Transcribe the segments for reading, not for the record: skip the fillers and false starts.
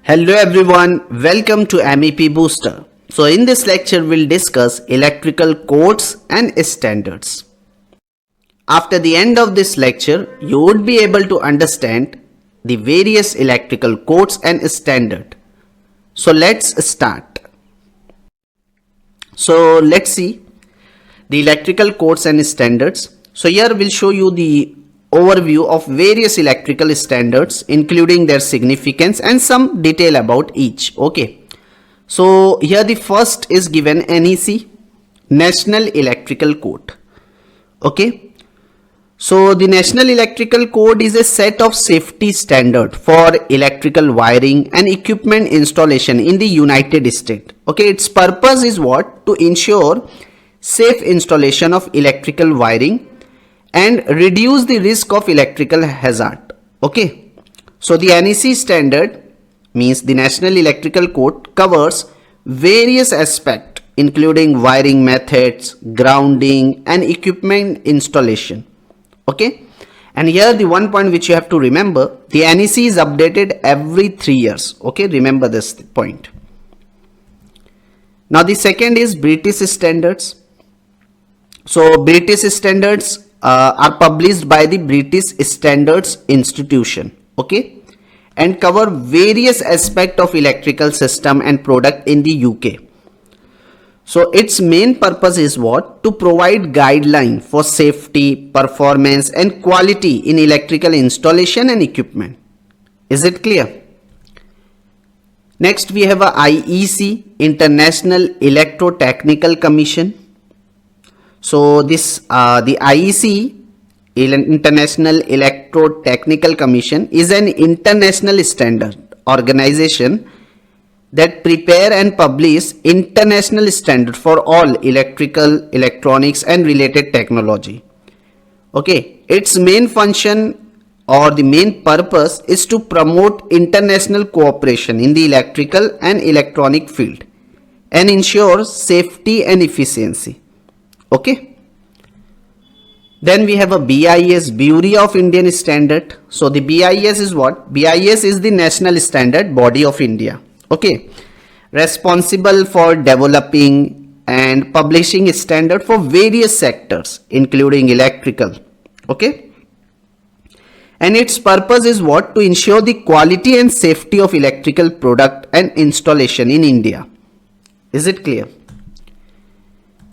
Hello everyone, welcome to MEP Booster. So in this lecture we'll discuss electrical codes and standards. After the end of this lecture, you would be able to understand the various electrical codes and standard. So let's start. So let's see the electrical codes and standards. So here we'll show you the overview of various electrical standards, including their significance and some detail about each. Okay, so here the first is given NEC, National Electrical Code. Okay, so the National Electrical Code is a set of safety standard for electrical wiring and equipment installation in the United States. Okay, its purpose is what? To ensure safe installation of electrical wiring and reduce the risk of electrical hazard. Okay, so the NEC standard means the National Electrical Code covers various aspects including wiring methods, grounding and equipment installation. Okay, and here the one point which you have to remember, the NEC is updated every 3 years. Okay, remember this point. Now the second is British standards. So British standards are published by the British Standards Institution, okay, and cover various aspects of electrical system and product in the UK. So its main purpose is what? To provide guideline for safety, performance and quality in electrical installation and equipment. Is it clear? Next we have a IEC, International Electrotechnical Commission. So this the IEC, International Electrotechnical Commission, is an international standard organization that prepare and publish international standard for all electrical, electronics and related technology. Okay, its main function or the main purpose is to promote international cooperation in the electrical and electronic field and ensure safety and efficiency. Okay, then we have a BIS, Bureau of Indian Standard. So the BIS is what? BIS is the national standard body of India. Okay, responsible for developing and publishing standard for various sectors including electrical. Okay, and its purpose is what? To ensure the quality and safety of electrical product and installation in India. Is it clear?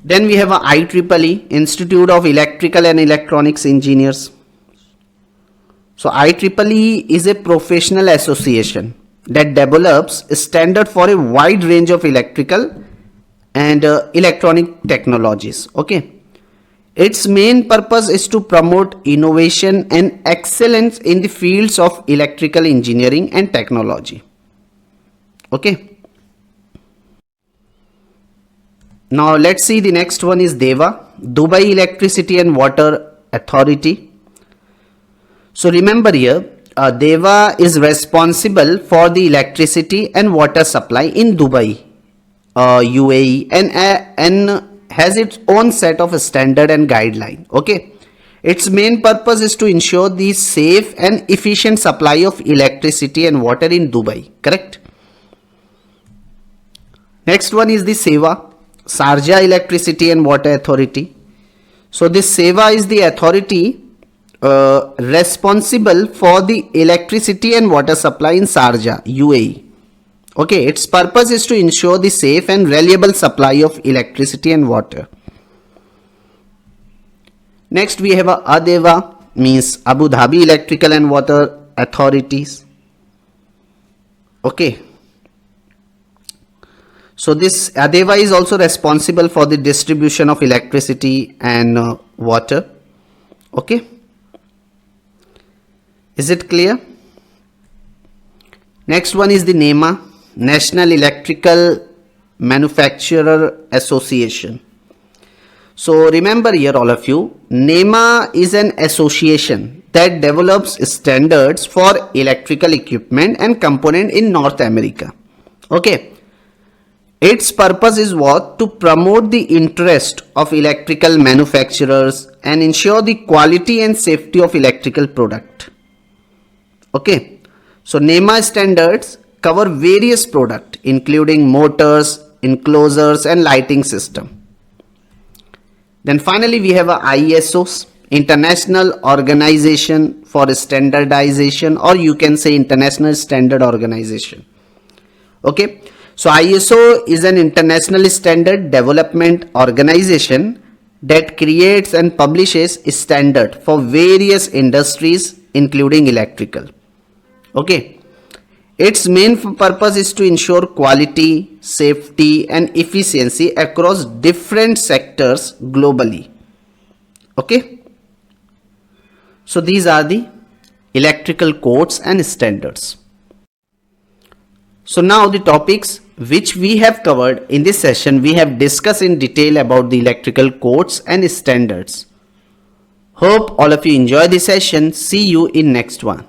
Then we have a IEEE, Institute of Electrical and Electronics Engineers. So IEEE is a professional association that develops a standard for a wide range of electrical and electronic technologies. Okay, its main purpose is to promote innovation and excellence in the fields of electrical engineering and technology. Okay. Now let's see, the next one is DEWA, Dubai Electricity and Water Authority. So remember here, DEWA is responsible for the electricity and water supply in Dubai, UAE, and has its own set of standard and guideline. Okay, its main purpose is to ensure the safe and efficient supply of electricity and water in Dubai. Correct. Next one is the SEWA, Sharjah Electricity and Water Authority. So this SEWA is the authority responsible for the electricity and water supply in Sharjah, UAE. Okay, its purpose is to ensure the safe and reliable supply of electricity and water. Next we have a ADEWA, means Abu Dhabi Electrical and Water Authorities. Okay, so this ADEWA is also responsible for the distribution of electricity and water. Okay, is it clear? Next one is the NEMA, National Electrical Manufacturer Association. So remember here all of you, NEMA is an association that develops standards for electrical equipment and component in North America. Okay, its purpose is what? To promote the interest of electrical manufacturers and ensure the quality and safety of electrical product. Okay, so NEMA standards cover various products including motors, enclosures and lighting system. Then finally we have a ISOs, International Organization for Standardization, or you can say International Standard Organization. Okay, so ISO is an international standard development organization that creates and publishes a standard for various industries including electrical. Okay, its main purpose is to ensure quality, safety and efficiency across different sectors globally. Okay, so these are the electrical codes and standards. So now the topics which we have covered in this session, we have discussed in detail about the electrical codes and standards. Hope all of you enjoy this session. See you in next one.